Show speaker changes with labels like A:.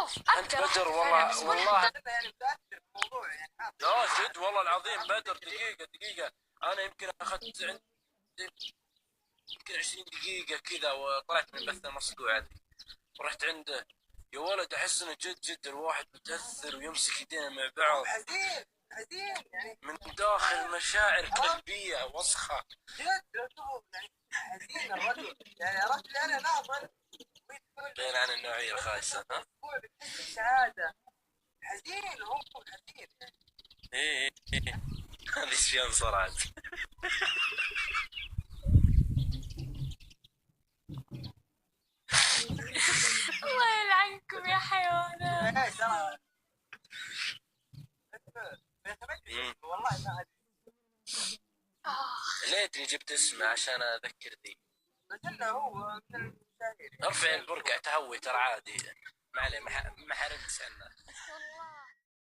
A: شوف
B: انت
A: اقدر
B: بدر
A: أحلف
B: والله
A: عليه، بس
B: والله.
C: يعني متاثر بالموضوع يعني.
B: لا جد والله العظيم بدر، دقيقة انا يمكن اخذت عندي يمكن 20 دقيقة كذا وطلعت من بث المصقوع هذه ورحت عنده. يا ولد احس انه جد الواحد متاثر ويمسك يدينا مع بعض.
C: حزين يعني
B: من داخل مشاعر قلبية وسخة.
C: جد لو تشوفوا يعني حزين الرجل، يعني عرفت لي انا ناظر
B: بعيد عن النوعية الخايسة. ها؟
C: هو بتحس بسعادة، حزين هو حزين يعني.
B: ايه هذه ايش صرعت.
A: الله يلعنكم يا حيوانات.
C: ايه ترى والله ما ادري.
B: ليتني جبت اسمه عشان اذكر ذي.
C: بس انه هو من المشاهير.
B: ارفع البرقع تهوي ترى عادي، ما عليه، ما حرمت عنه.
A: والله